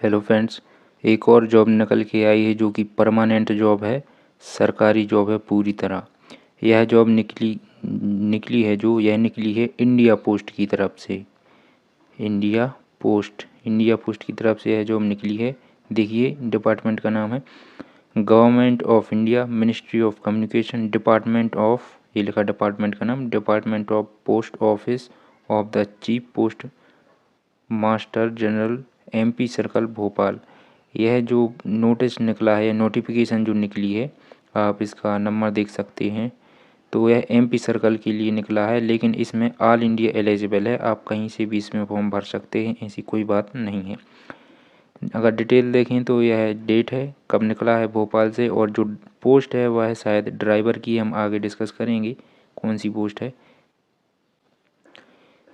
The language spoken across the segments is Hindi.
हेलो फ्रेंड्स, एक और जॉब निकल के आई है जो कि परमानेंट जॉब है, सरकारी जॉब है पूरी तरह। यह जॉब निकली निकली है जो यह निकली है इंडिया पोस्ट की तरफ से। इंडिया पोस्ट की तरफ से यह जॉब निकली है। देखिए, डिपार्टमेंट का नाम है government of India, ministry of communication, department of, ये लिखा डिपार्टमेंट का नाम, department of post office of the chief post master general, MP circle Bhopal. यह जो नोटिस निकला है, नोटिफिकेशन जो निकली है, आप इसका नंबर देख सकते हैं। तो यह एमपी सर्कल के लिए निकला है, लेकिन इसमें ऑल इंडिया एलिजिबल है, आप कहीं से भी इसमें फॉर्म भर सकते हैं, ऐसी कोई बात नहीं है। अगर डिटेल देखें तो यह डेट है कब निकला है भोपाल से, और जो पोस्ट है वह है शायद ड्राइवर की, हम आगे डिस्कस करेंगे कौन सी पोस्ट है।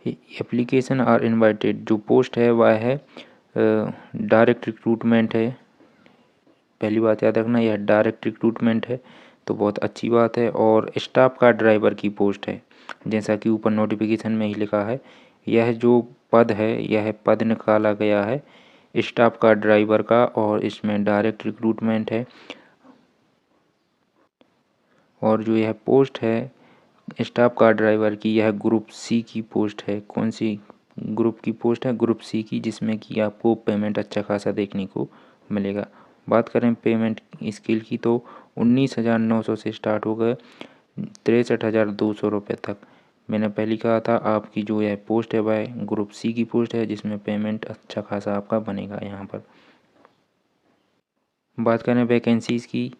एप्लीकेशन आर इनवाइटेड, जो पोस्ट है वह है डायरेक्ट रिक्रूटमेंट है। पहली बात याद रखना, यह डायरेक्ट रिक्रूटमेंट है, तो बहुत अच्छी बात है। और स्टाफ कार ड्राइवर की पोस्ट है, जैसा कि ऊपर नोटिफिकेशन में ही लिखा है। यह जो पद है, यह पद निकाला गया है स्टाफ कार ड्राइवर का, और इसमें डायरेक्ट रिक्रूटमेंट है। और जो यह पोस्ट है स्टाफ कार ड्राइवर की, यह ग्रुप सी की पोस्ट है। कौन सी ग्रुप की पोस्ट है? ग्रुप सी की, जिसमें कि आपको पेमेंट अच्छा खासा देखने को मिलेगा। बात करें पेमेंट स्केल की तो 19,900 से स्टार्ट हो गए 63,200 रुपये तक। मैंने पहले कहा था आपकी जो यह पोस्ट है वह ग्रुप सी की पोस्ट है, जिसमें पेमेंट अच्छा खासा आपका बनेगा। यहाँ पर बात करें वैकेंसीज़ की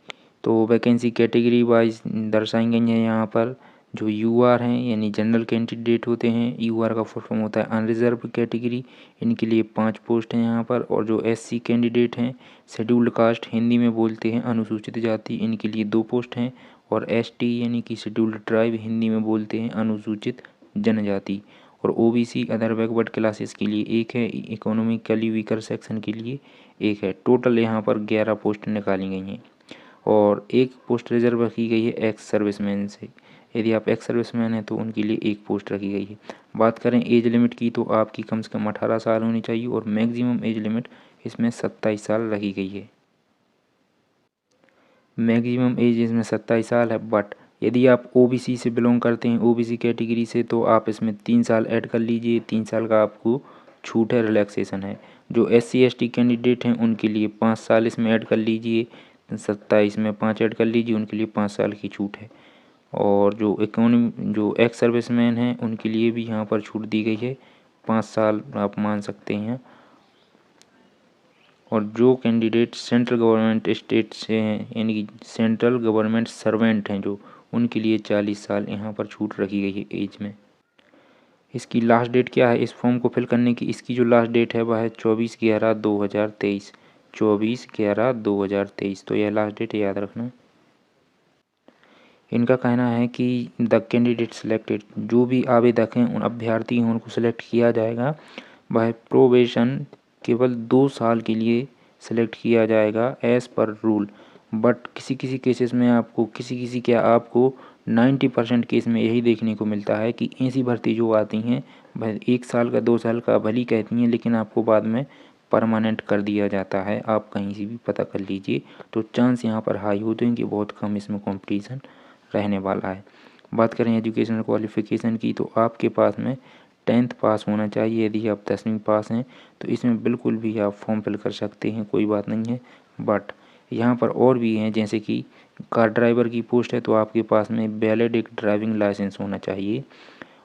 तो वैकेंसी कैटेगरी वाइज दर्शाई गई हैं। यहाँ पर जो यूआर हैं, यानी जनरल कैंडिडेट होते हैं, यूआर का फुल फॉर्म होता है अनरिजर्व कैटेगरी, इनके लिए 5 पोस्ट हैं यहाँ पर। और जो एससी कैंडिडेट हैं, शेड्यूल्ड कास्ट हिंदी में बोलते हैं अनुसूचित जाति, इनके लिए 2 पोस्ट हैं। और एसटी यानी कि शेड्यूल्ड ट्राइब हिंदी में बोलते हैं अनुसूचित जनजाति। और ओबीसी अदर बैकवर्ड क्लासेस के लिए 1 है, इकोनॉमिकली वीकर सेक्शन के लिए 1 है। टोटल यहाँ पर 11 पोस्ट निकाली गई हैं, और 1 पोस्ट रिजर्व रखी गई है एक्स सर्विसमैन से। यदि आप एक्स सर्विसमैन हैं तो उनके लिए 1 पोस्ट रखी गई है। बात करें एज लिमिट की तो आपकी कम से कम 18 साल होनी चाहिए, और मैक्सिमम एज लिमिट इसमें 27 साल रखी गई है। मैक्सिमम एज इसमें 27 साल है। बट यदि आप ओबीसी से बिलोंग करते हैं, ओबीसी कैटेगरी से, तो आप इसमें 3 साल ऐड कर लीजिए। 3 साल का आपको छूट है, रिलैक्सेशन है। जो एससी एसटी कैंडिडेट हैं उनके लिए 5 साल इसमें ऐड कर लीजिए, 27 में 5 ऐड कर लीजिए, उनके लिए 5 साल की छूट है। और जो एक्स सर्विसमैन हैं उनके लिए भी यहाँ पर छूट दी गई है, 5 साल आप मान सकते हैं। और जो कैंडिडेट सेंट्रल गवर्नमेंट स्टेट से हैं, यानी कि सेंट्रल गवर्नमेंट सर्वेंट हैं जो, उनके लिए 40 साल यहाँ पर छूट रखी गई है एज में। इसकी लास्ट डेट क्या है इस फॉर्म को फिल करने की? इसकी जो लास्ट डेट है वह है 24/11/2023, 24/11/2023। तो यह लास्ट डेट याद रखना। इनका कहना है कि द कैंडिडेट सिलेक्टेड, जो भी आवेदक हैं, उन अभ्यर्थी हैं, उनको सिलेक्ट किया जाएगा। वह प्रोबेशन केवल 2 साल के लिए सिलेक्ट किया जाएगा एज़ पर रूल। बट किसी किसी केसेस में आपको क्या आपको 90% केस में यही देखने को मिलता है कि ऐसी भर्ती जो आती हैं वह 1 साल का 2 साल का भली कहती हैं, लेकिन आपको बाद में परमानेंट कर दिया जाता है। आप कहीं से भी पता कर लीजिए। तो चांस यहाँ पर हाई होते हैं कि बहुत कम इसमें कॉम्पिटिशन रहने वाला है। बात करें एजुकेशनल क्वालिफ़िकेशन की तो आपके पास में 10th पास होना चाहिए। यदि आप 10वीं पास हैं तो इसमें बिल्कुल भी आप फॉर्म फिल कर सकते हैं, कोई बात नहीं है। बट यहाँ पर और भी हैं, जैसे कि कार ड्राइवर की पोस्ट है तो आपके पास में वैलिड एक ड्राइविंग लाइसेंस होना चाहिए,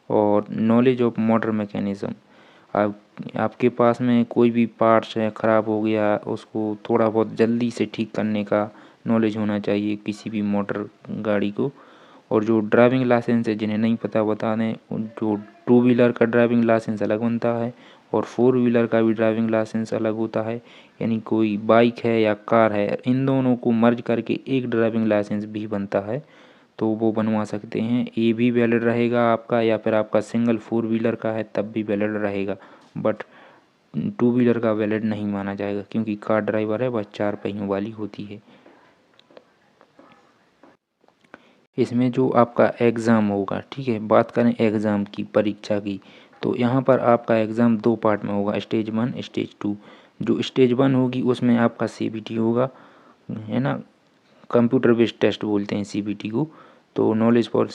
और नॉलेज ऑफ मोटर मैकेनिज़्म। आपके पास में कोई भी पार्ट्स है ख़राब हो गया, उसको थोड़ा बहुत जल्दी से ठीक करने का नॉलेज होना चाहिए किसी भी मोटर गाड़ी को। और जो ड्राइविंग लाइसेंस है, जिन्हें नहीं पता बता दें, जो 2 व्हीलर का ड्राइविंग लाइसेंस अलग बनता है और 4 व्हीलर का भी ड्राइविंग लाइसेंस अलग होता है। यानी कोई बाइक है या कार है, इन दोनों को मर्ज करके एक ड्राइविंग लाइसेंस भी बनता है, तो वो बनवा सकते हैं। ये भी वैलिड रहेगा आपका, या फिर आपका सिंगल 4 व्हीलर का है तब भी वैलिड रहेगा। बट 2 व्हीलर का वैलिड नहीं माना जाएगा, क्योंकि कार ड्राइवर है वह 4 पहियों वाली होती है। इसमें जो आपका एग्ज़ाम होगा, ठीक है, बात करें एग्ज़ाम की, परीक्षा की, तो यहाँ पर आपका एग्ज़ाम 2 पार्ट में होगा, स्टेज 1 स्टेज 2। जो स्टेज 1 होगी उसमें आपका CBT होगा, है ना, कंप्यूटर बेस्ड टेस्ट बोलते हैं CBT को। तो नॉलेज फॉर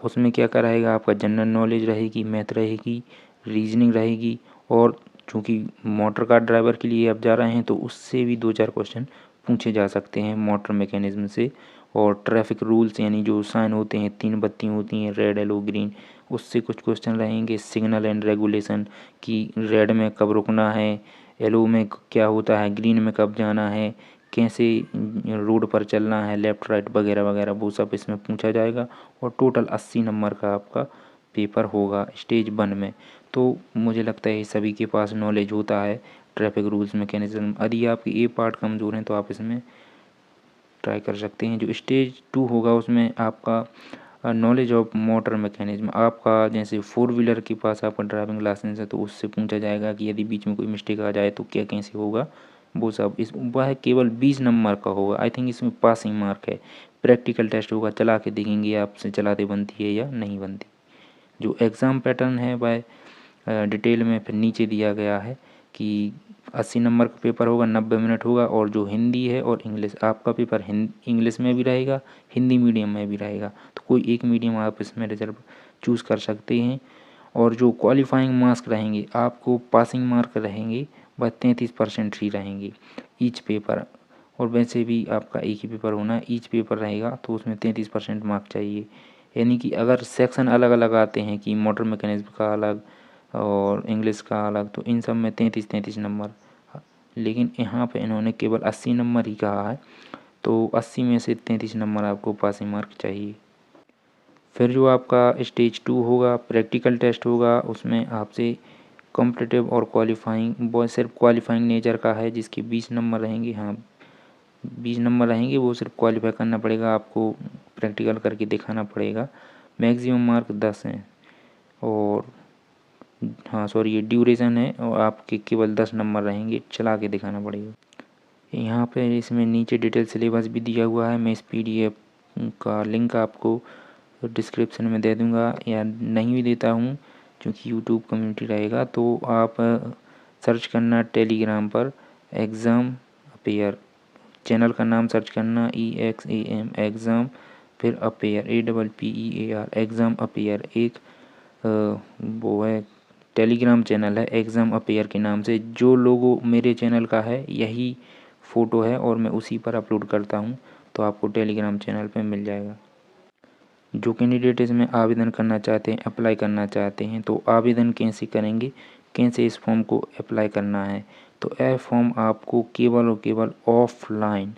उसमें क्या कराएगा, आपका जनरल नॉलेज रहेगी, मैथ रहेगी, रीजनिंग रहेगी, और चूँकि मोटर कार ड्राइवर के लिए आप जा रहे हैं तो उससे भी 2-4 क्वेश्चन पूछे जा सकते हैं मोटर मैकेनिज्म से। और ट्रैफिक रूल्स यानी जो साइन होते हैं, 3 बत्ती होती हैं, रेड येलो ग्रीन, उससे कुछ क्वेश्चन रहेंगे। सिग्नल एंड रेगुलेशन कि रेड में कब रुकना है, येलो में क्या होता है, ग्रीन में कब जाना है, कैसे रोड पर चलना है, लेफ़्ट राइट वगैरह वगैरह, वो सब इसमें पूछा जाएगा। और टोटल 80 नंबर का आपका पेपर होगा स्टेज 1 में। तो मुझे लगता है सभी के पास नॉलेज होता है ट्रैफिक रूल्स मैकेनिज्म। यदि आपकी ये पार्ट कमज़ोर हैं तो आप इसमें ट्राई कर सकते हैं। जो स्टेज 2 होगा उसमें आपका नॉलेज ऑफ मोटर मैकेनिज्म, आपका जैसे 4 व्हीलर के पास आपका ड्राइविंग लाइसेंस है तो उससे पूछा जाएगा कि यदि बीच में कोई मिस्टेक आ जाए तो क्या कैसे होगा, वो सब। इस वह केवल 20 नंबर का होगा। आई थिंक इसमें पासिंग मार्क है। प्रैक्टिकल टेस्ट होगा, चला के देखेंगे आपसे चलाते बनती है या नहीं बनती। जो एग्ज़ाम पैटर्न है वह डिटेल में फिर नीचे दिया गया है कि 80 नंबर का पेपर होगा, 90 मिनट होगा। और जो हिंदी है और इंग्लिश, आपका पेपर इंग्लिश में भी रहेगा, हिंदी मीडियम में भी रहेगा। तो कोई एक मीडियम आप इसमें रिजर्व चूज़ कर सकते हैं। और जो क्वालिफाइंग मार्क्स रहेंगे, आपको पासिंग मार्क रहेंगे वह 33% ही रहेंगे ईच पेपर। और वैसे भी आपका एक ही पेपर होना है, ईच पेपर रहेगा तो उसमें 33% मार्क चाहिए। यानी कि अगर सेक्शन अलग अलग आते हैं कि मोटर मैकेनिज्म का अलग और इंग्लिश का अलग, तो इन सब में 33-33 नंबर। लेकिन यहाँ पे इन्होंने केवल 80 नंबर ही कहा है, तो 80 में से 33 नंबर आपको पासिंग मार्क चाहिए। फिर जो आपका स्टेज 2 होगा, प्रैक्टिकल टेस्ट होगा, उसमें आपसे कॉम्पिटिटिव और क्वालिफाइंग, वो सिर्फ क्वालिफाइंग नेचर का है जिसके 20 नंबर रहेंगे। हाँ, 20 नंबर रहेंगे, वो सिर्फ क्वालिफाई करना पड़ेगा आपको, प्रैक्टिकल करके दिखाना पड़ेगा। मैक्सिमम मार्क 10 हैं। और हाँ सॉरी, ये ड्यूरेशन है और आपके केवल 10 नंबर रहेंगे, चला के दिखाना पड़ेगा। यहाँ पे इसमें नीचे डिटेल सिलेबस भी दिया हुआ है। मैं इस PDF का लिंक आपको डिस्क्रिप्शन में दे दूँगा, या नहीं भी देता हूँ क्योंकि यूट्यूब कम्युनिटी रहेगा। तो आप सर्च करना टेलीग्राम पर एग्ज़ाम अपेयर, चैनल का नाम सर्च करना EXAM एग्ज़ाम, फिर अपेयर APPEAR एग्ज़ाम अपेयर। एक वो है टेलीग्राम चैनल है एग्ज़ाम अपेयर के नाम से। जो लोगो मेरे चैनल का है यही फ़ोटो है और मैं उसी पर अपलोड करता हूँ, तो आपको टेलीग्राम चैनल पे मिल जाएगा। जो कैंडिडेट इसमें आवेदन करना चाहते हैं, अप्लाई करना चाहते हैं, तो आवेदन कैसे करेंगे, कैसे इस फॉर्म को अप्लाई करना है। तो यह फॉर्म आपको केवल और केवल ऑफलाइन,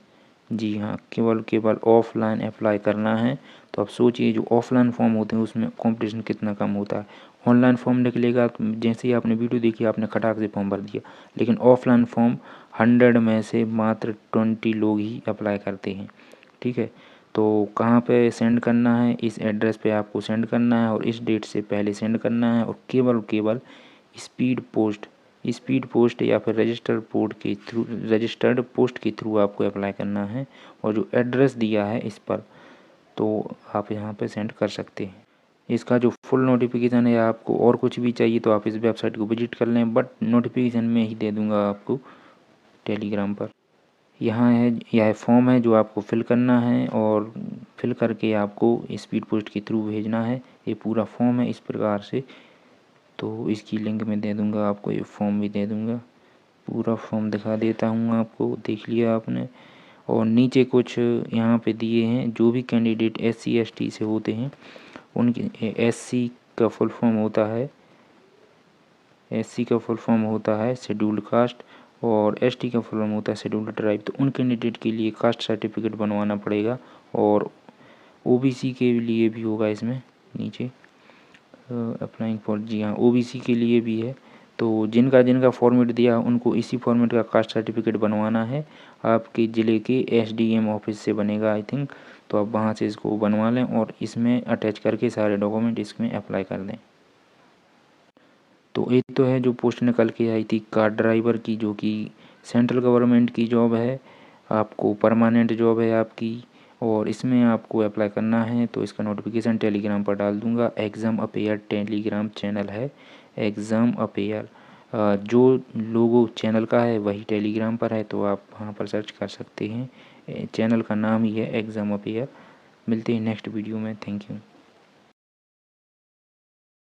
जी हाँ, केवल ऑफलाइन अप्लाई करना है। तो आप सोचिए जो ऑफलाइन फॉर्म होते हैं उसमें कंपटीशन कितना कम होता है। ऑनलाइन फॉर्म निकलेगा तो जैसे ही आपने वीडियो देखी आपने खटाक से फॉर्म भर दिया, लेकिन ऑफलाइन फॉर्म 100 में से मात्र 20 लोग ही अप्लाई करते हैं। ठीक है, तो कहाँ पे सेंड करना है, इस एड्रेस पे आपको सेंड करना है और इस डेट से पहले सेंड करना है। और केवल स्पीड पोस्ट या फिर रजिस्टर्ड पोस्ट के थ्रू आपको अप्लाई करना है। और जो एड्रेस दिया है इस पर, तो आप यहाँ पे सेंड कर सकते हैं। इसका जो फुल नोटिफिकेशन है, आपको और कुछ भी चाहिए तो आप इस वेबसाइट को विजिट कर लें, बट नोटिफिकेशन में ही दे दूँगा आपको टेलीग्राम पर। यहाँ है, यह फॉर्म है जो आपको फिल करना है और फिल करके आपको स्पीड पोस्ट के थ्रू भेजना है। ये पूरा फॉर्म है इस प्रकार से, तो इसकी लिंक मैं दे दूँगा आपको, ये फॉर्म भी दे दूँगा। पूरा फॉर्म दिखा देता हूँ आपको, देख लिया आपने। और नीचे कुछ यहाँ पे दिए हैं, जो भी कैंडिडेट SC ST से होते हैं उनके, SC का फुल फॉर्म होता है, SC का फुल फॉर्म होता है शेड्यूल्ड कास्ट, और ST का फुल फॉर्म होता है शेड्यूल्ड ट्राइब। तो उन कैंडिडेट के लिए कास्ट सर्टिफिकेट बनवाना पड़ेगा। और OBC के लिए भी होगा इसमें नीचे अप्लाइंग फॉर, जी हाँ, OBC के लिए भी है। तो जिनका फॉर्मेट दिया उनको इसी फॉर्मेट का कास्ट सर्टिफिकेट बनवाना है। आपके ज़िले के SDM ऑफिस से बनेगा आई थिंक, तो आप वहाँ से इसको बनवा लें और इसमें अटैच करके सारे डॉक्यूमेंट इसमें अप्लाई कर दें। तो एक तो है जो पोस्ट निकल के आई थी कार ड्राइवर की, जो कि सेंट्रल गवर्नमेंट की जॉब है, आपको परमानेंट जॉब है आपकी, और इसमें आपको अप्लाई करना है। तो इसका नोटिफिकेशन टेलीग्राम पर डाल दूंगा। एग्ज़ाम अपेयर टेलीग्राम चैनल है, एग्ज़ाम अपेयर। जो लोगो चैनल का है वही टेलीग्राम पर है, तो आप वहाँ पर सर्च कर सकते हैं। चैनल का नाम ही है एग्ज़ाम अफेयर। मिलते हैं नेक्स्ट वीडियो में। Thank you.